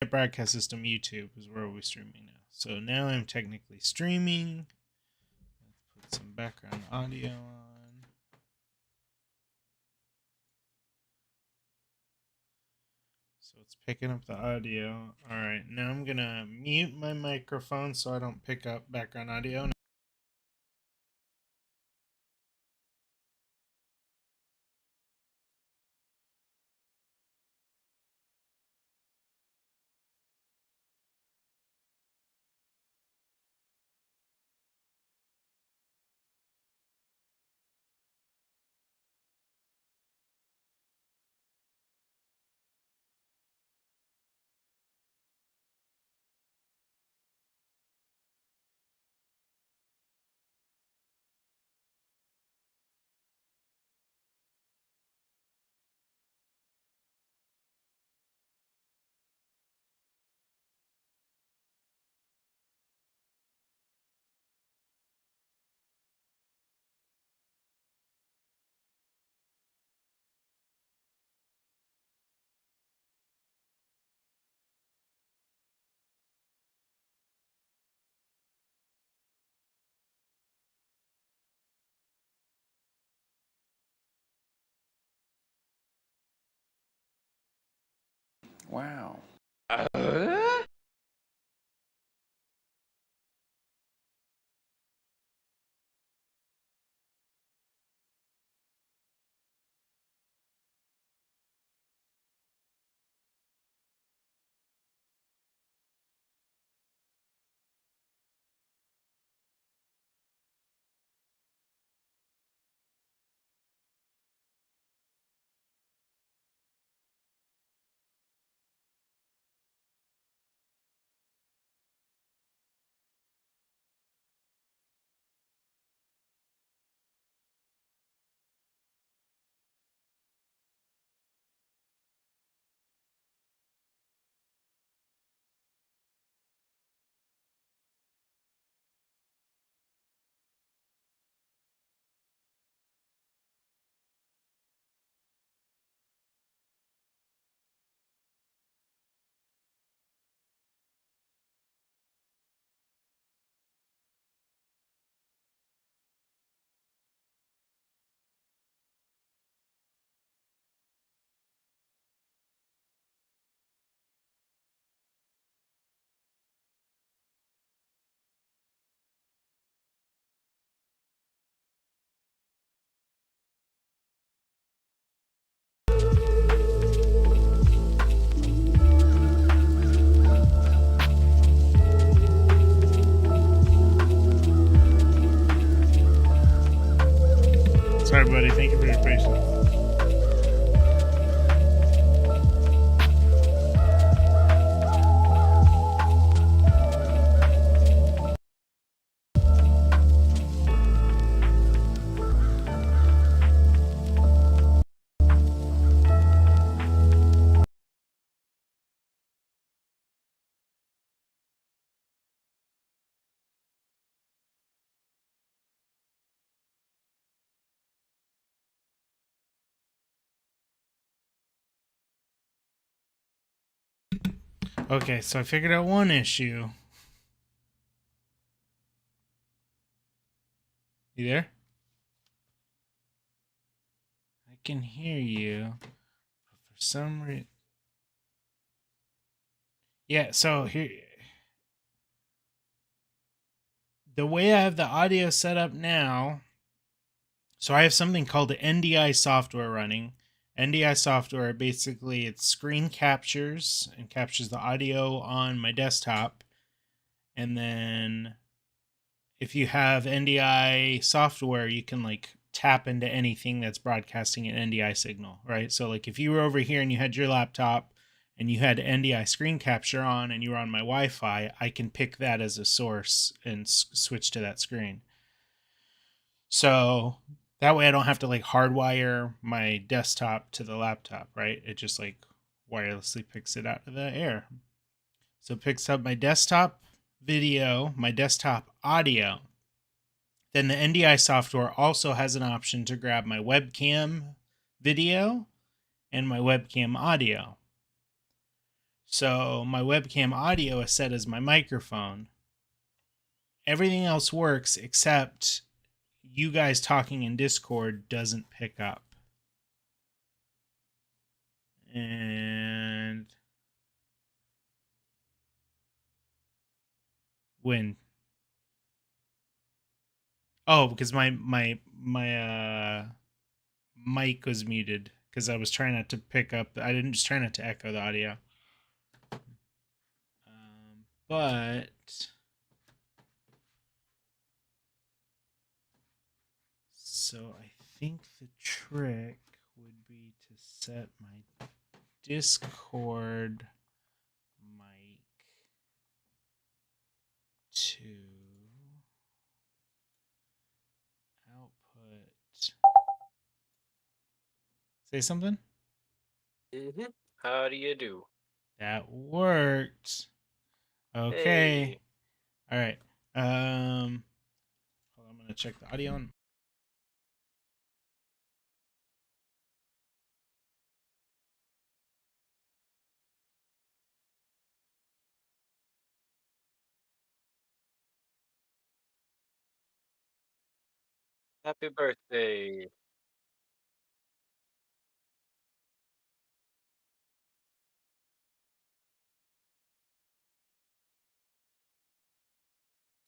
internet broadcast system, YouTube, is where we're streaming now. So now I'm technically streaming. Let's put some background audio on. So it's picking up the audio. All right, now I'm gonna mute my microphone so I don't pick up background audio. Wow. Sorry, buddy. Thank you for your patience. Okay, so I figured out one issue. You there? I can hear you, but for some reason, yeah. So here, the way I have the audio set up now, so I have something called the NDI software running. NDI software, basically, it screen captures and captures the audio on my desktop, and then if you have NDI software, you can like tap into anything that's broadcasting an NDI signal, right? So like if you were over here and you had your laptop and you had NDI screen capture on and you were on my Wi-Fi, I can pick that as a source and switch to that screen. So that way I don't have to like hardwire my desktop to the laptop, right? It just like wirelessly picks it out of the air. So it picks up my desktop video, my desktop audio. Then the NDI software also has an option to grab my webcam video and my webcam audio. So my webcam audio is set as my microphone. Everything else works except you guys talking in Discord doesn't pick up. And when because my mic was muted because I was trying not to pick up. I didn't just try not to echo the audio. But so I think the trick would be to set my Discord mic to output. Say something? Mm-hmm. How do you do? That worked. Okay. Hey. All right. I'm gonna check the audio on. Happy birthday.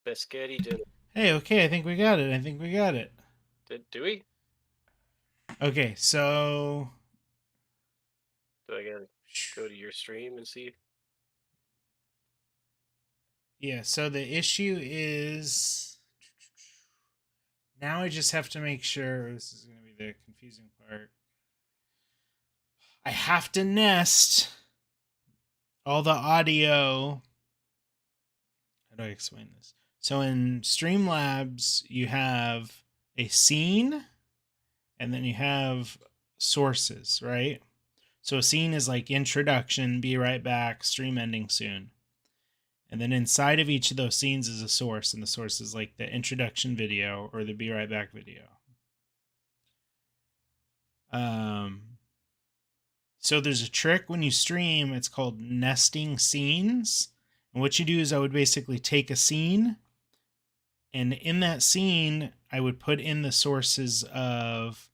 Biscotti dinner. Hey, okay, I think we got it. Do we? Okay, so Do I gotta go to your stream and see? yeah, so the issue is now I just have to make sure this is going to be the confusing part. I have to nest all the audio. How do I explain this? So in Streamlabs, you have a scene and then you have sources, right? So a scene is like introduction, be right back, stream ending soon. And then inside of each of those scenes is a source, and the source is like the introduction video or the be right back video. So there's a trick when you stream, it's called nesting scenes. And what you do is I would basically take a scene, and in that scene, I would put in the sources of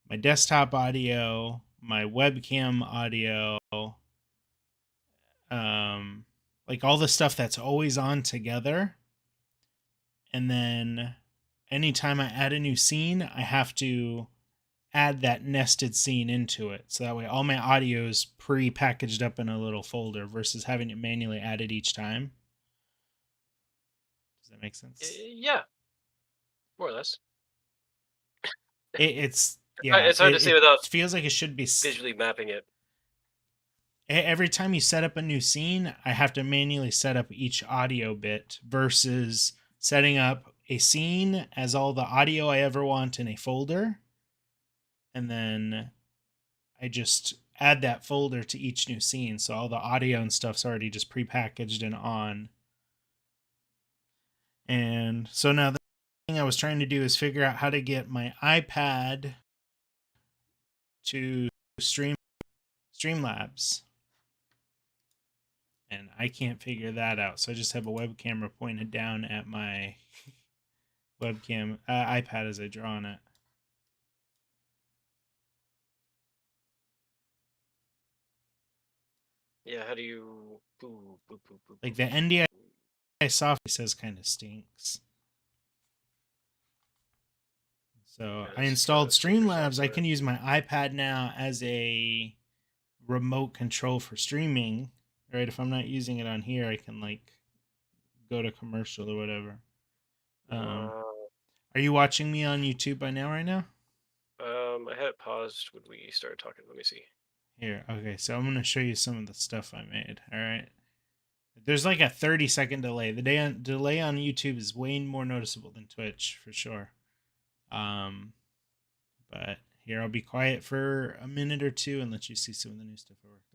my desktop audio, my webcam audio, like all the stuff that's always on together. And then anytime I add a new scene, I have to add that nested scene into it. So that way all my audio is pre-packaged up in a little folder versus having it manually added each time. Does that make sense? Yeah. More or less. It's It's hard to see without it feels like it should be visually mapping it. Every time you set up a new scene, I have to manually set up each audio bit versus setting up a scene as all the audio I ever want in a folder. And then I just add that folder to each new scene. So all the audio and stuff's already just prepackaged and on. And so now the thing I was trying to do is figure out how to get my iPad to Streamlabs. And I can't figure that out. So I just have a web camera pointed down at my webcam iPad as I draw on it. Yeah, how do you... Like the NDI software says kind of stinks. So I installed Streamlabs. I can use my iPad now as a remote control for streaming. Right? If I'm not using it on here, I can like go to commercial or whatever. Are you watching me on YouTube by now right now? I had it paused when we started talking. Let me see. Here, okay, so I'm going to show you some of the stuff I made, all right? There's like a 30-second delay. The delay on YouTube is way more noticeable than Twitch, for sure. But here, I'll be quiet for a minute or two and let you see some of the new stuff I worked on.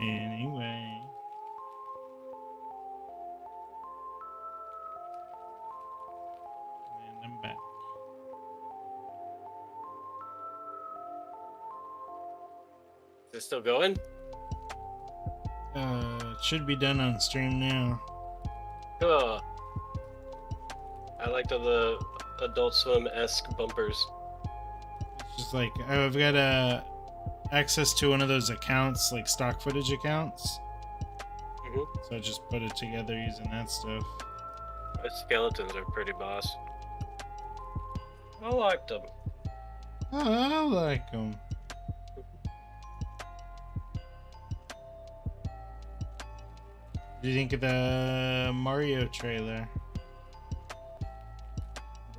Anyway. And I'm back. Is it still going? It should be done on stream now. Ugh. I liked all the Adult Swim-esque bumpers. It's just like I've got access to one of those accounts, like stock footage accounts. So I just put it together using that stuff. The skeletons are pretty boss. I liked them. Oh, I like them. What do you think of the Mario trailer?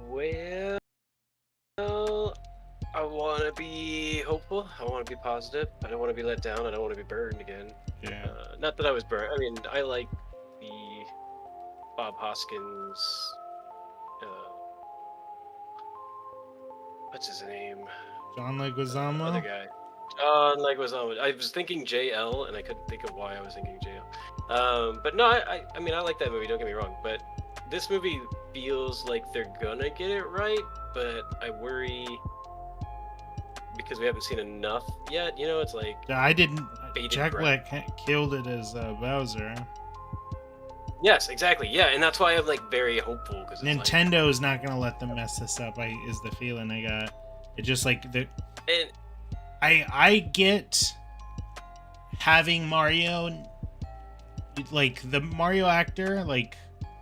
Well, I want to be hopeful. I want to be positive. I don't want to be let down. I don't want to be burned again. Yeah. Not that I was burned. I mean, I like the Bob Hoskins. What's his name? John Leguizamo? Other guy. John Leguizamo. I was thinking JL, and I couldn't think of why I was thinking JL. But no, I mean, I like that movie. Don't get me wrong. But this movie feels like they're gonna get it right, but I worry because we haven't seen enough yet. You know, it's like I didn't. bated Jack breath. Black killed it as Bowser. Yes, exactly. Yeah, and that's why I'm like very hopeful because Nintendo is not gonna let them mess this up. Is the feeling I got. It just like the. And I get having Mario, like the Mario actor, like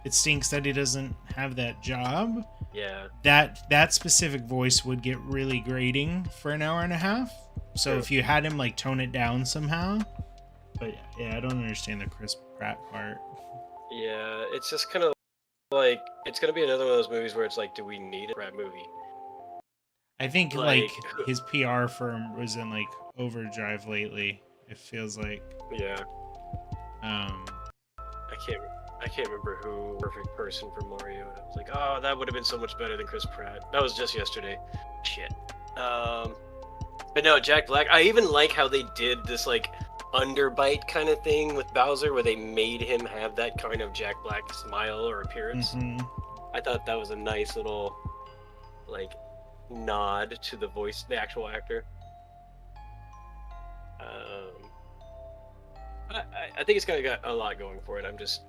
it stinks that he doesn't have that job. yeah, That specific voice would get really grating for an hour and a half. So True. if you had him like tone it down somehow, but yeah, I don't understand the Chris Pratt part. yeah, it's just kind of like it's gonna be another one of those movies where it's like, do we need a Brad movie? I think Like- like his PR firm was in like overdrive lately. It feels like Yeah, um I can't remember who perfect person for Mario. I was like, oh, that would have been so much better than Chris Pratt. That was just yesterday. Shit. But no, Jack Black. I even like how they did this like underbite kind of thing with Bowser, where they made him have that kind of Jack Black smile or appearance. mhm. I thought that was a nice little like nod to the voice, the actual actor. I think it's kind of got a lot going for it. I'm just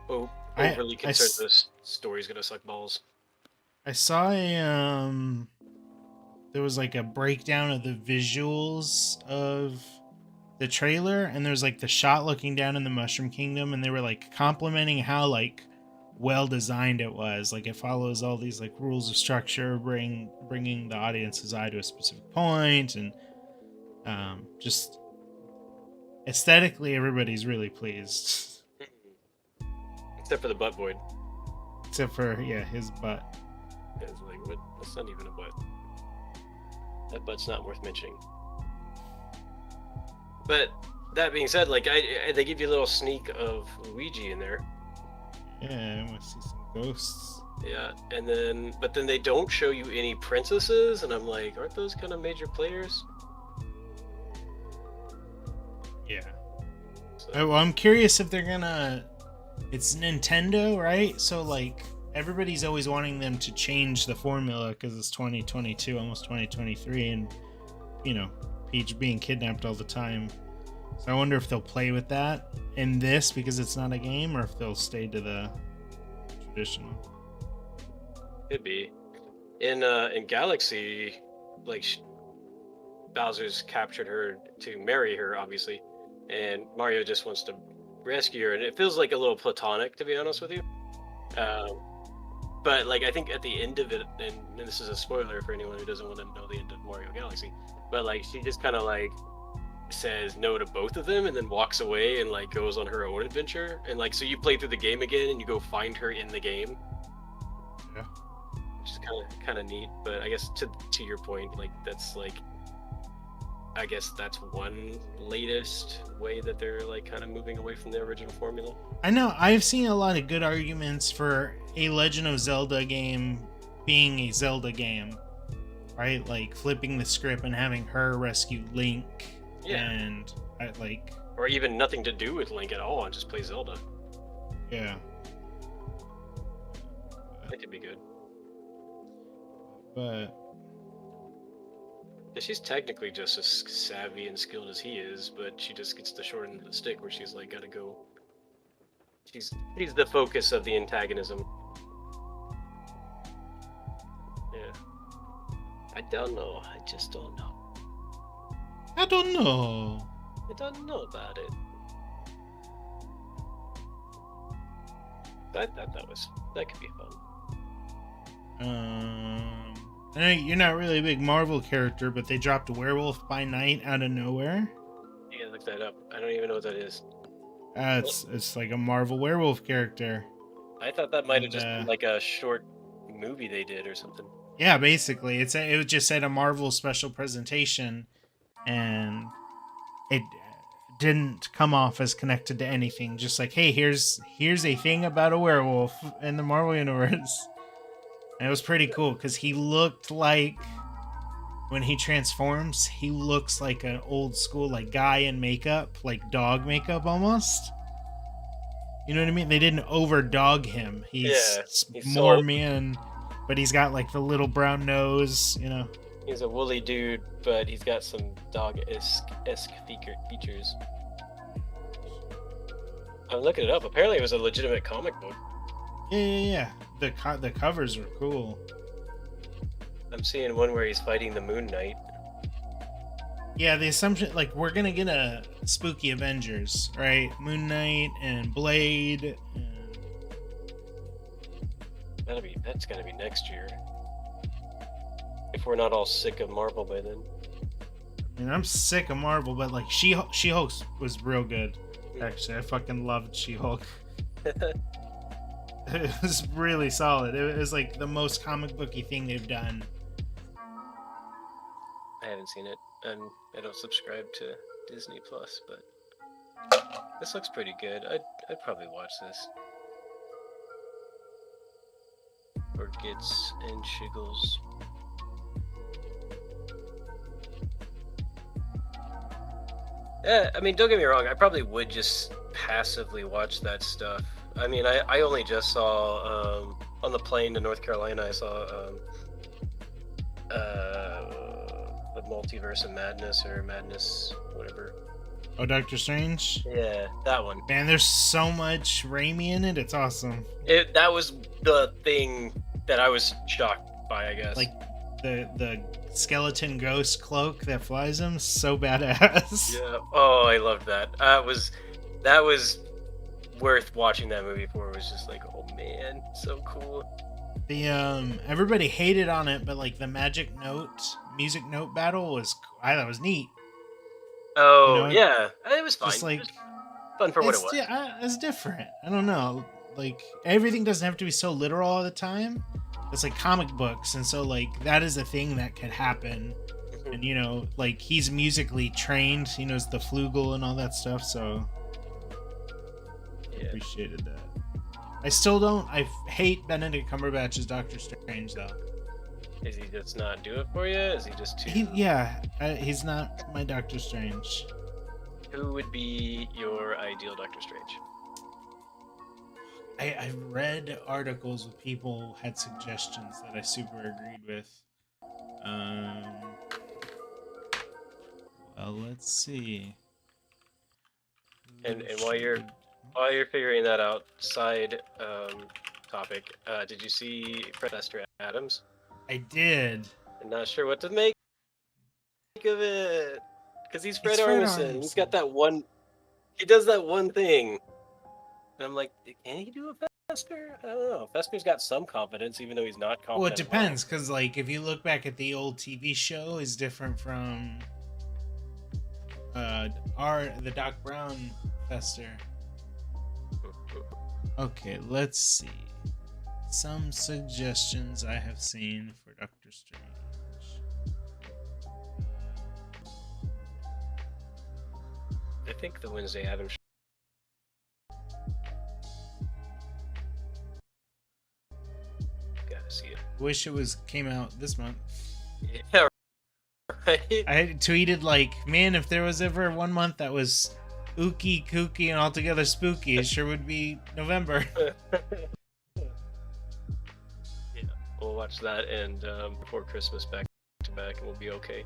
overly concerned this story's gonna suck balls. I saw there was like a breakdown of the visuals of the trailer, and there's like the shot looking down in the Mushroom Kingdom, and they were like complimenting how like well designed it was. Like it follows all these like rules of structure, bringing the audience's eye to a specific point, and just aesthetically everybody's really pleased, Except for the butt void. except for his butt. It's like, what? That's not even a butt. That butt's not worth mentioning. But that being said, like they give you a little sneak of Luigi in there. Yeah, I want to see some ghosts. Yeah, and then but then they don't show you any princesses, and I'm like, aren't those kind of major players? Yeah. So, Well, I'm curious if they're gonna. It's Nintendo, right? So like everybody's always wanting them to change the formula because it's 2022, almost 2023, and you know Peach being kidnapped all the time. So I wonder if they'll play with that in this because it's not a game, or if they'll stay to the traditional. could be in Galaxy, like Bowser's captured her to marry her, obviously, and Mario just wants to rescue her, and it feels like a little platonic, to be honest with you. But like I think at the end of it, and this is a spoiler for anyone who doesn't want to know the end of Mario Galaxy, but like she just kind of like says no to both of them and then walks away and like goes on her own adventure, and like so you play through the game again and you go find her in the game, Yeah. which is kind of neat. But I guess to your point, like that's like I guess that's one latest way that they're like kind of moving away from the original formula. I know I've seen a lot of good arguments for a Legend of Zelda game being a Zelda game, right? Like flipping the script and having her rescue Link, Yeah. and like or even nothing to do with Link at all and just play Zelda. Yeah. That could be good. But Yeah, she's technically just as savvy and skilled as he is, but she just gets the short end of the stick where she's like, gotta go. She's the focus of the antagonism. Yeah. I don't know. I just don't know. I don't know. I don't know about it. I thought that could be fun. I know you're not really a big Marvel character, but they dropped Werewolf by Night out of nowhere. You gotta look that up. I don't even know what that is. It's like a Marvel werewolf character. I thought that might have And, just been like a short movie they did or something. Yeah, basically, it just said a Marvel special presentation, and it didn't come off as connected to anything. Just like, hey, here's a thing about a werewolf in the Marvel universe. And it was pretty cool because he looked like, when he transforms, he looks like an old school like guy in makeup, like dog makeup almost. You know what I mean? They didn't overdog him. He's more man, but he's got like the little brown nose, you know. He's a woolly dude, but he's got some dog-esque features. I'm looking it up. Apparently, it was a legitimate comic book. Yeah. The covers were cool. I'm seeing one where he's fighting the Moon Knight. Yeah, the assumption, like, we're gonna get a spooky Avengers, right? Moon Knight and Blade. And... That's gotta be next year. If we're not all sick of Marvel by then. I mean, I'm sick of Marvel, but like She-Hulk was real good. Actually, I fucking loved She-Hulk. It was really solid. It was like the most comic booky thing they've done. I haven't seen it, and I don't subscribe to Disney Plus, but this looks pretty good. I'd probably watch this. Orchids and Shiggles. Yeah, I mean, don't get me wrong. I probably would just passively watch that stuff. I mean, I only just saw on the plane to North Carolina. I saw the Multiverse of Madness or Madness, whatever. Oh, Doctor Strange? Yeah, that one. Man, there's so much Raimi in it. It's awesome. That was the thing that I was shocked by, I guess. Like the skeleton ghost cloak that flies him, so badass. Yeah. Oh, I loved that. That was worth watching that movie for. It was just like, oh man, so cool. The everybody hated on it, but like the music note battle I thought was neat. Oh, you know, yeah, it was fine. Just like, it was fun for what it was. Yeah, it's different. I don't know. Like, everything doesn't have to be so literal all the time. It's like comic books, and so like that is a thing that could happen. And you know, like he's musically trained. He knows the flugel and all that stuff. So Yeah. appreciated that. I still don't. I hate Benedict Cumberbatch's Doctor Strange though. Is he just not do it for you? Is he just too? He's not my Doctor Strange. Who would be your ideal Doctor Strange? I've read articles where people had suggestions that I super agreed with. Well, let's see. And while you're figuring that out, side topic, did you see Professor Adams? I did. I'm not sure what to make of it, because he's Fred Fred Armisen. He's got that one. He does that one thing, and I'm like, can he do a Fester? I don't know. Fester's got some confidence, even though he's not confident. Well, it depends, because like if you look back at the old TV show, is different from the Doc Brown Fester. Okay, let's see. Some suggestions I have seen for Doctor Strange. I think the Wednesday Addams. Gotta see it. Wish it came out this month. Yeah, right. I tweeted like, man, if there was ever 1 month that was ooky, kooky, and altogether spooky, it sure would be November. Yeah, we'll watch that and before Christmas back to back, and we'll be okay.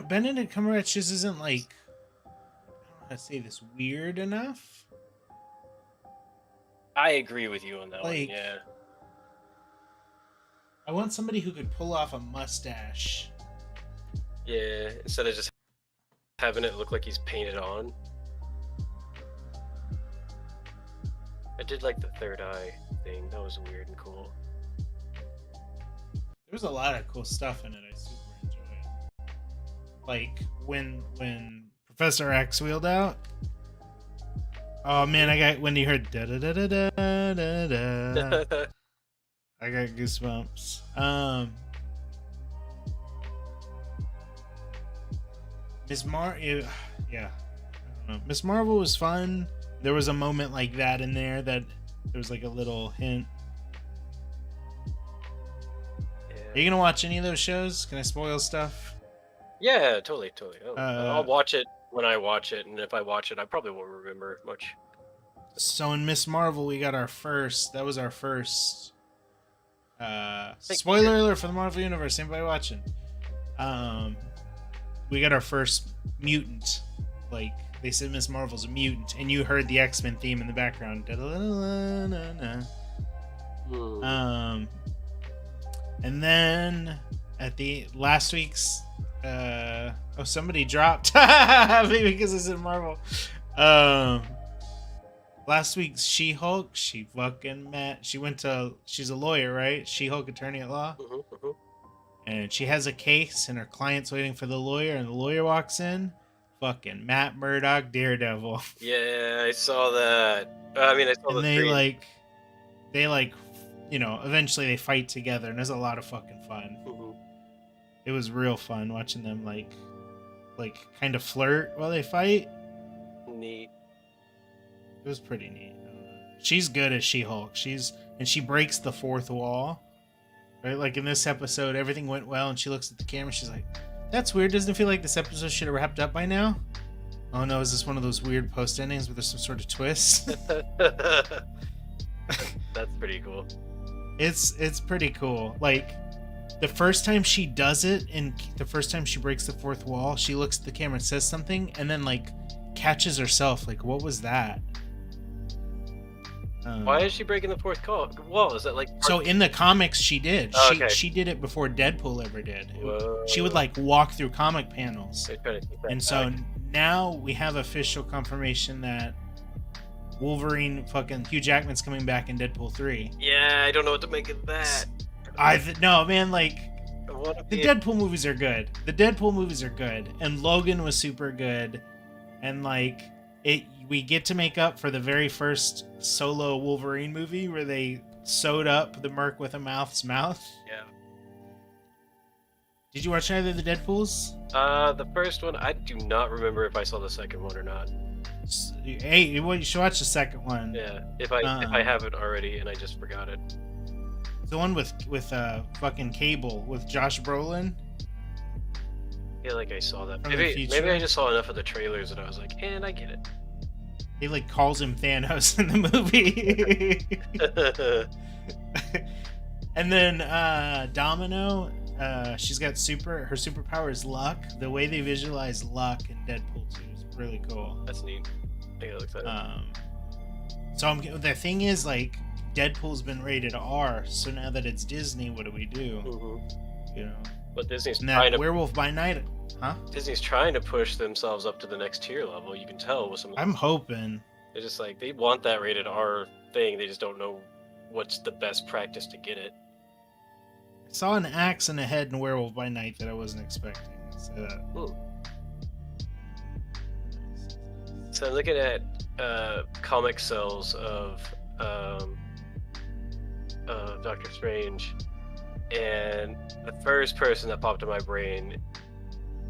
Benedict Cumberbatch just isn't like, I don't know how to say this, weird enough. I agree with you on that Like, one. Yeah. I want somebody who could pull off a mustache. Yeah, instead of just having it look like he's painted on. I did like the third eye thing. That was weird and cool. There was a lot of cool stuff in it. I super enjoyed. Like when Professor X wheeled out. Oh man, I got when he heard da da da da da da da. I got goosebumps. Yeah, I don't know. Miss Marvel was fun. There was a moment like that in there that there was like a little hint. Are you gonna watch any of those shows? Can I spoil stuff? Yeah, totally. Oh, Uh, I'll watch it when I watch it, and if I watch it, I probably won't remember much. So in Miss Marvel, we got our first. That was our first. Spoiler alert for the Marvel Universe. Anybody watching? We got our first mutant. Like they said, Miss Marvel's a mutant, and you heard the X-Men theme in the background. And then at the last week's, somebody dropped maybe because it's in Marvel. Last week's She-Hulk, she fucking met. She's a lawyer, right? She-Hulk attorney at law. And she has a case, and her client's waiting for the lawyer, and the lawyer walks in. Fucking Matt Murdock, Daredevil. Yeah, I saw that. I mean, I saw And the they screen. eventually they fight together, and there's a lot of fucking fun. It was real fun watching them like kind of flirt while they fight. Neat. It was pretty neat. She's good as She-Hulk. She breaks the fourth wall. Right? Like in this episode, everything went well, and she looks at the camera, she's like, that's weird. Doesn't it feel like this episode should have wrapped up by now? Oh no, is this one of those weird post endings where there's some sort of twist? That's pretty cool. It's pretty cool. Like the first time she does it, and the first time she breaks the fourth wall, she looks at the camera and says something, and then like catches herself. Like, what was that? Why is she breaking the fourth wall? Is that like So in the comics, she did. Oh, okay. She did it before Deadpool ever did. Whoa. She would like walk through comic panels, They're trying to keep that and so back. now we have official confirmation that Wolverine, fucking Hugh Jackman's coming back in Deadpool 3. Yeah, I don't know what to make of that. No, man, like What if the Deadpool movies are good. And Logan was super good, and like we get to make up for the very first solo Wolverine movie where they sewed up the Merc with a mouth's mouth. Yeah. Did you watch either of the Deadpools? The first one, I do not remember if I saw the second one or not. Hey, well, you should watch the second one. Yeah, if I haven't already and I just forgot it. The one with fucking Cable with Josh Brolin. I feel like I saw that. From the Maybe future? I just saw enough of the trailers and I was like, and I get it. He like calls him Thanos in the movie. And then Domino, she's got her superpower is luck. The way they visualize luck in Deadpool 2 is really cool. That's neat. I gotta look that up. So the thing is, like, Deadpool's been rated R, so now that it's Disney, what do we do? Mm-hmm. You know, But Disney's and trying that to Werewolf by Night, huh? Disney's trying to push themselves up to the next tier level. You can tell with some. I'm hoping. They're just like they want that rated R thing. They just don't know what's the best practice to get it. I saw an axe and a head in Werewolf by Night that I wasn't expecting. So I'm looking at comic sales of Doctor Strange, and the first person that popped in my brain,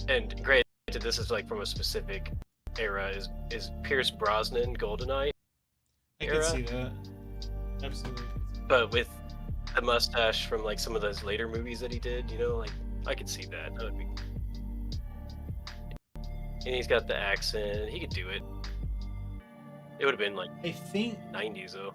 and granted this is like from a specific era, is Pierce Brosnan, GoldenEye I era, can see that. Absolutely. but with the mustache from like some of those later movies that he did. You know, like I could see that. That would be. And he's got the accent. He could do it. It would have been like I think 90s though.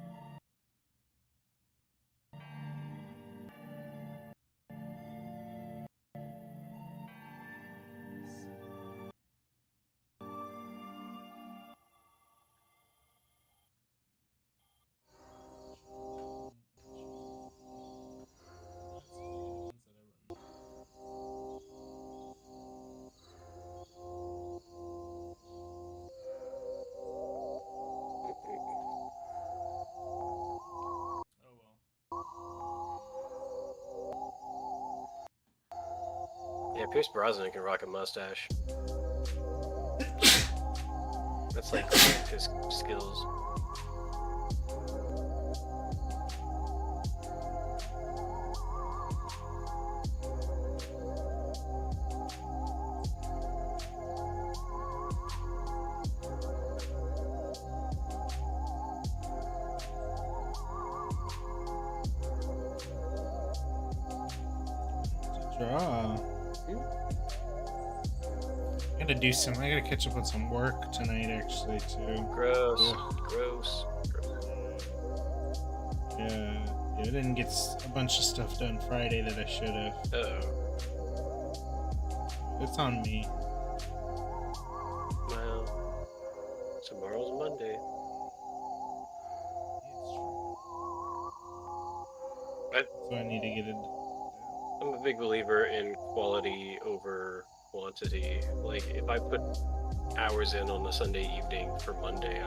Yeah, Pierce Brosnan can rock a mustache. That's like his skills. draw. I gotta do some. I gotta catch up on some work tonight, actually, too. Gross. Ugh. Gross. Yeah, I didn't get a bunch of stuff done Friday that I should have. Uh-oh. It's on me. Well, tomorrow's Monday. So I need to get it. I'm a big believer in quality over quantity. Like, if I put hours in on a Sunday evening for Monday,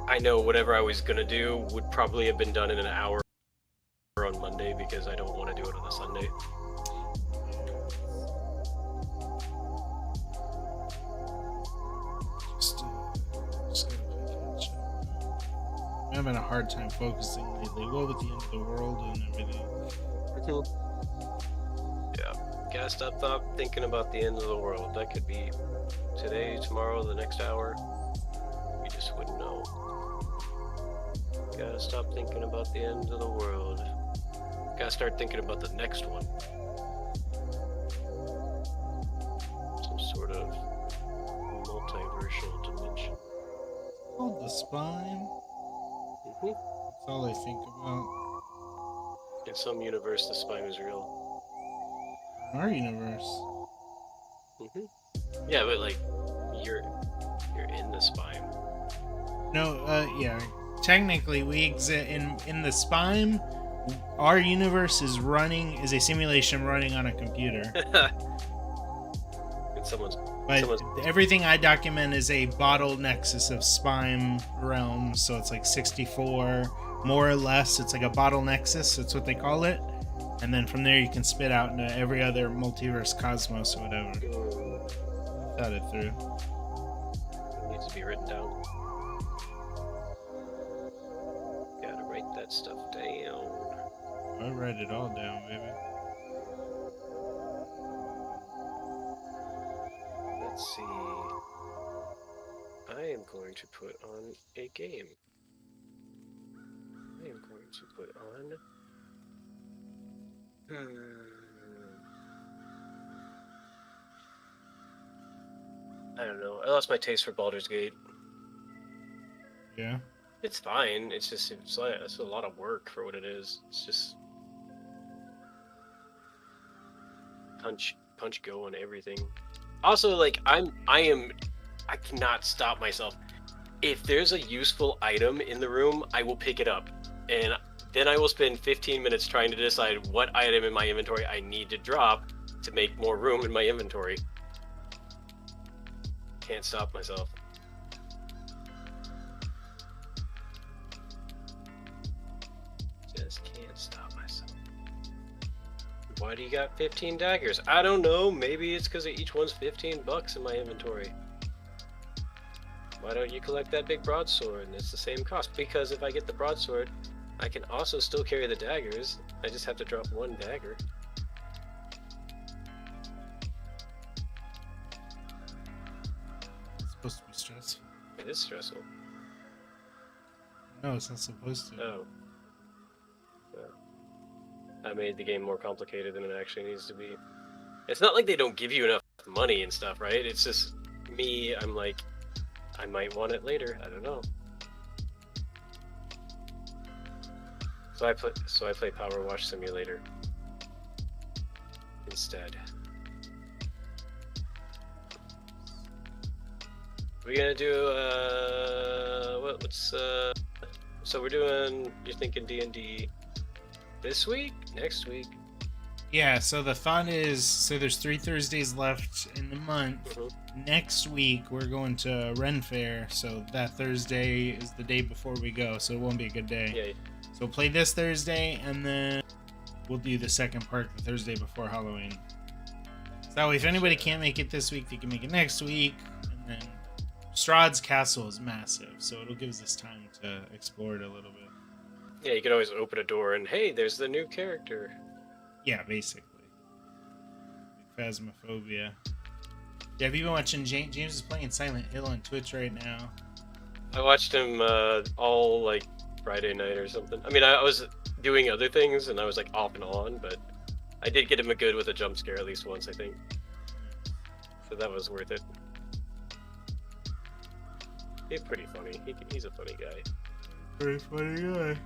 I know whatever I was gonna do would probably have been done in an hour on Monday because I don't want to do it on a Sunday. Just gotta play catch up. I'm having a hard time focusing lately. Well, with the end of the world and everything. Yeah, gotta stop thinking about the end of the world. That could be today, tomorrow, the next hour. We just wouldn't know. Gotta stop thinking about the end of the world. Gotta start thinking about the next one. Some sort of multiversal dimension. Hold the spine. That's all I think about. In some universe, the spine is real. In our universe. Yeah, but like, you're in the spine. No, yeah. Technically, we exist in the spine. Our universe is a simulation running on a computer. And someone's Everything I document is a bottled nexus of spine realms, so it's like 64, more or less. It's like a bottle nexus. That's what they call it. And then from there, you can spit out into every other multiverse cosmos or whatever. Thought it through. It needs to be written down. Gotta write that stuff down. I write it all down, baby. Let's see. I am going to put on a game. I am going to put on. I don't know. I lost my taste for Baldur's Gate. Yeah. It's fine. It's a lot of work for what it is. It's just punch go on everything. Also, like I cannot stop myself. If there's a useful item in the room, I will pick it up, and then I will spend 15 minutes trying to decide what item in my inventory I need to drop to make more room in my inventory. Can't stop myself. Just can't stop myself. Why do you got 15 daggers? I don't know. Maybe it's because each one's 15 bucks in my inventory. Why don't you collect that big broadsword and it's the same cost? Because if I get the broadsword, I can also still carry the daggers. I just have to drop one dagger. It's supposed to be stressful. It is stressful. No, it's not supposed to. Oh. I made the game more complicated than it actually needs to be. It's not like they don't give you enough cost money and stuff, right? It's just me. I'm like, I might want it later. I don't know. So I play Power Wash Simulator instead. We're gonna do so we're doing, you're thinking D&D this week, next week? Yeah, so the thought is, so there's 3 Thursdays left in the month. Next week we're going to Ren Fair, so that Thursday is the day before we go, so it won't be a good day. Yeah. So we'll play this Thursday, and then we'll do the second part the Thursday before Halloween. So that way, if anybody can't make it this week, they can make it next week. And then Strahd's Castle is massive, so it'll give us time to explore it a little bit. Yeah, you can always open a door and, hey, there's the new character. Yeah, basically. Phasmophobia. Yeah, have you been watching James is playing Silent Hill on Twitch right now. I watched him all, like, Friday night or something. I mean, I was doing other things, and I was, like, off and on, but I did get him with a jump scare at least once, I think. So that was worth it. He's pretty funny. He's a funny guy. Pretty funny guy.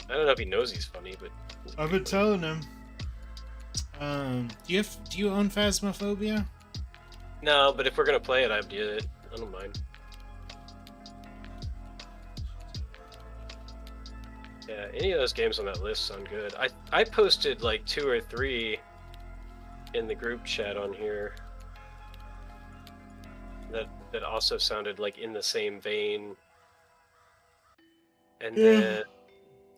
I don't know if he knows he's funny, but I've been telling him. Do you own Phasmophobia? No, but if we're gonna play it, I do it. I don't mind. Yeah, any of those games on that list sound good. I posted like 2 or 3 in the group chat on here that also sounded like in the same vein. And then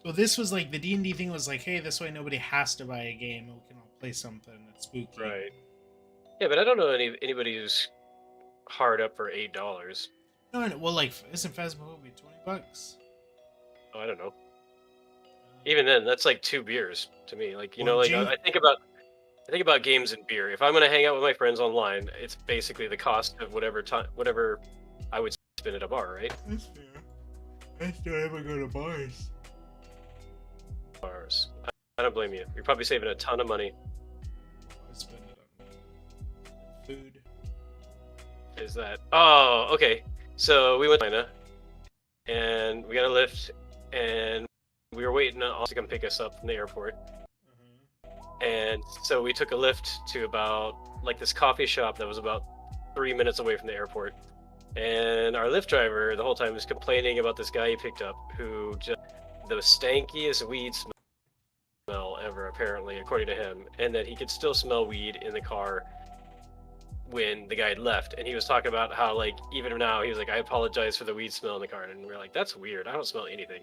well, this was like the D&D thing was like, hey, this way nobody has to buy a game. We can all play something that's spooky. Right. Yeah, but I don't know anybody who's hard up for $8. No, well, like, isn't Phasmophobia $20? Oh, I don't know. Even then, that's like 2 beers to me. Like, you Well, know, like Jim- I think about games and beer. If I'm gonna hang out with my friends online, it's basically the cost of whatever I would spend at a bar, right? That's fair. I still haven't go to bars. Bars. I don't blame you. You're probably saving a ton of money. I spend it on food. Is that? Oh, okay. So we went to China, and we got a lift, and we were waiting on to come pick us up from the airport. And so we took a lift to about like this coffee shop that was about 3 minutes away from the airport. And our Lyft driver the whole time was complaining about this guy he picked up who just the stankiest weed smell ever, apparently, according to him, and that he could still smell weed in the car when the guy had left. And he was talking about how, like, even now, he was like, I apologize for the weed smell in the car. And we're like, that's weird. I don't smell anything.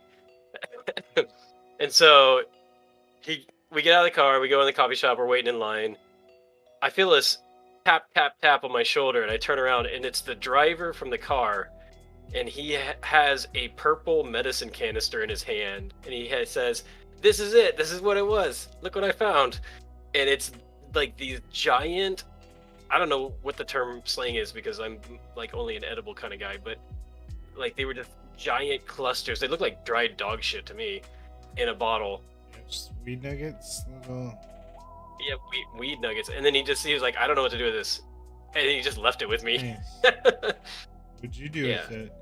And so we get out of the car, we go in the coffee shop, we're waiting in line. I feel this tap, tap, tap on my shoulder, and I turn around, and it's the driver from the car, and he has a purple medicine canister in his hand, and he says, this is it, this is what it was, look what I found. And it's like these giant, I don't know what the term slang is, because I'm like only an edible kind of guy, but like they were just giant clusters, they look like dried dog shit to me, in a bottle. Just weed nuggets, little. Yeah, weed nuggets. And then he was like, I don't know what to do with this. And he just left it with me. Nice. What'd you do with it?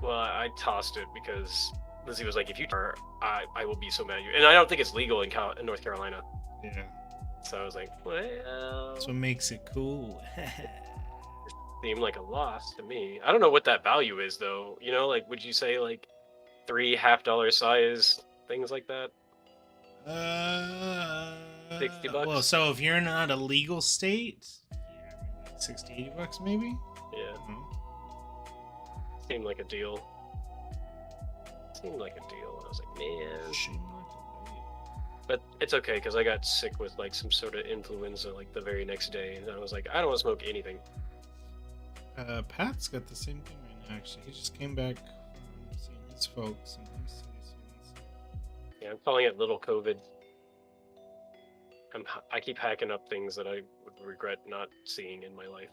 Well, I tossed it because Lizzie was like, if you are, I will be so mad at you. And I don't think it's legal in North Carolina. Yeah. So I was like, well. That's what makes it cool. Seemed like a loss to me. I don't know what that value is, though. You know, like, would you say, like, 3 $50 size things like that? $60. Well, so if you're not a legal state, yeah, maybe $60, $80 maybe? Yeah. Seemed like a deal. And I was like, man. But it's okay, because I got sick with like some sort of influenza like the very next day, and I was like, I don't want to smoke anything. Pat's got the same thing right now, actually. He just came back from seeing his folks and his citizens. Yeah, I'm calling it little COVID. I keep hacking up things that I would regret not seeing in my life.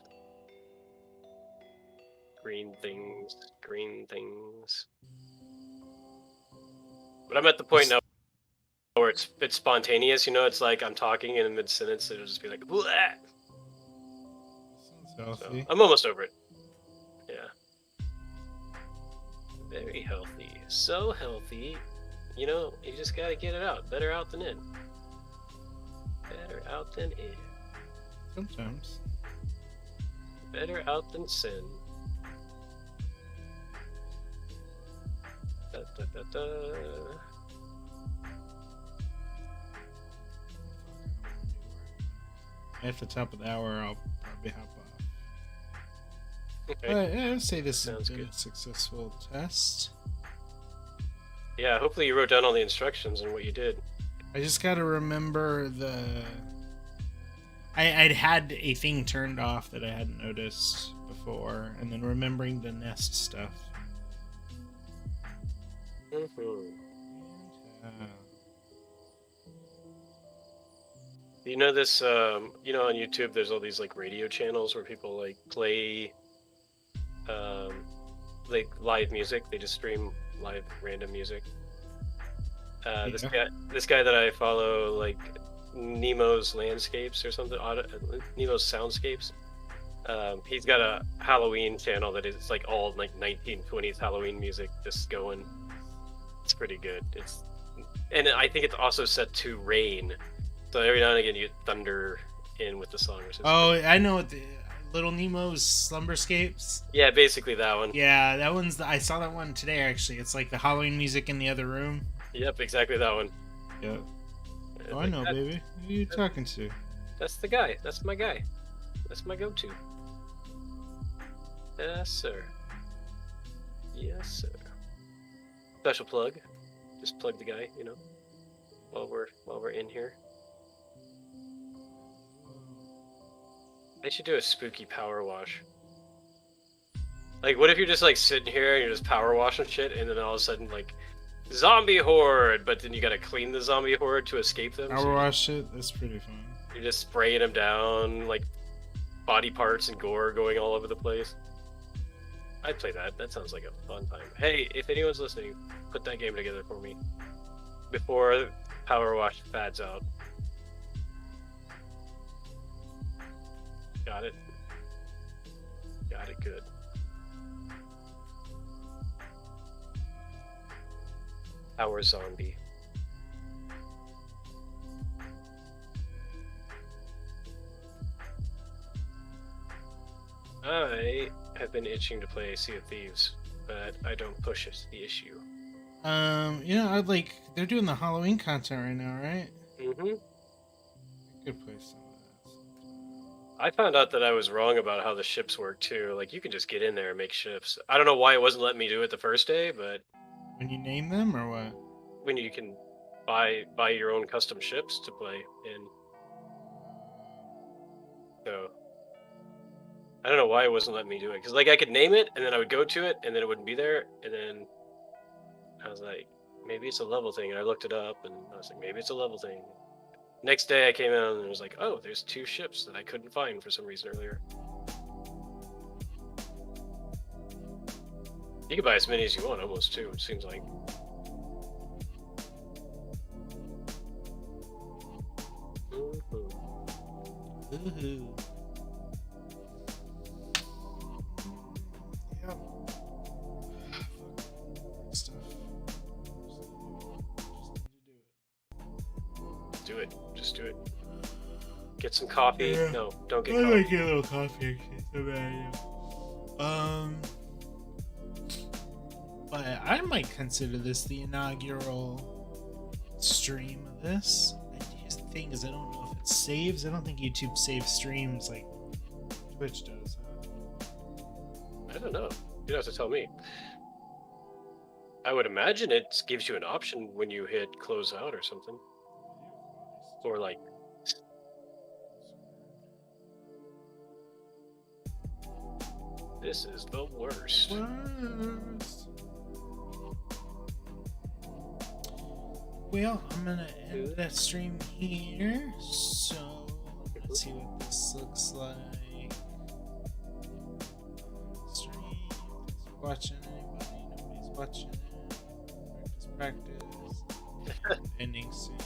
Green things. But I'm at the point now where it's spontaneous, you know, it's like I'm talking and in mid-sentence it'll just be like, bleh! So Healthy. I'm almost over it. Yeah. Very healthy. So healthy. You know, you just gotta get it out. Better out than in. Better out than in. Sometimes. Better out than sin. Da, da, da, da. At the top of the hour, I'll probably hop off. Okay. But yeah, I'd say this Sounds has been good. a successful test. Yeah, hopefully you wrote down all the instructions and what you did. I just gotta remember the. I'd had a thing turned off that I hadn't noticed before, and then remembering the nest stuff. Mm-hmm. Uh, You know this, on YouTube, there's all these like radio channels where people like play, like live music. They just stream live random music. This guy that I follow, like Nemo's Landscapes or something, Nemo's Soundscapes. He's got a Halloween channel that is like all like 1920s Halloween music just going. It's pretty good. And I think it's also set to rain. So every now and again you get thunder in with the song. oh, I know what the Little Nemo's Slumberscapes. Yeah, basically that one. Yeah, that one's. I saw that one today actually. It's like the Halloween music in the other room. Yep, exactly that one. Yep. It's Oh, I like, know, baby. Who are you talking to? That's the guy. That's my guy. That's my go-to. Yes, sir. Yes, sir. Special plug. Just plug the guy, while we're in here. They should do a spooky power wash. Like, what if you're just like sitting here and you're just power washing shit, and then all of a sudden like zombie horde, but then you gotta clean the zombie horde to escape them. Power wash it. That's pretty fun. You're just spraying them down, like body parts and gore going all over the place. I'd play that. That sounds like a fun time. Hey, if anyone's listening, put that game together for me before power wash fads out. Got it. Got it good. Power zombie. I have been itching to play Sea of Thieves, but I don't push it, the issue. I'd like. They're doing the Halloween content right now, right? Mm-hmm. Could play some of that. I found out that I was wrong about how the ships work too. Like, you can just get in there and make ships. I don't know why it wasn't letting me do it the first day, but When you name them or what? when you can buy your own custom ships to play in. So I don't know why it wasn't letting me do it, because like I could name it and then I would go to it and then it wouldn't be there, and then I was like, maybe it's a level thing, and I looked it up and I was like, maybe it's a level thing. Next day I came out and it was like, oh, there's 2 ships that I couldn't find for some reason earlier. You can buy as many as you want, almost too, it seems like. Woohoo. Yep. Stuff. Do it. Just do it. Get some coffee. Yeah. No, don't get I coffee. might get a little coffee actually. So bad, yeah. But I might consider this the inaugural stream of this. Here's the thing is I don't know if it saves. I don't think YouTube saves streams like Twitch does. I don't know. You'd have to tell me. I would imagine it gives you an option when you hit close out or something. Or like... This is the worst. Worst. Well, I'm gonna end that stream here. So let's see what this looks like. Stream. Thanks for watching, anybody. Nobody's watching it. Practice. Ending soon.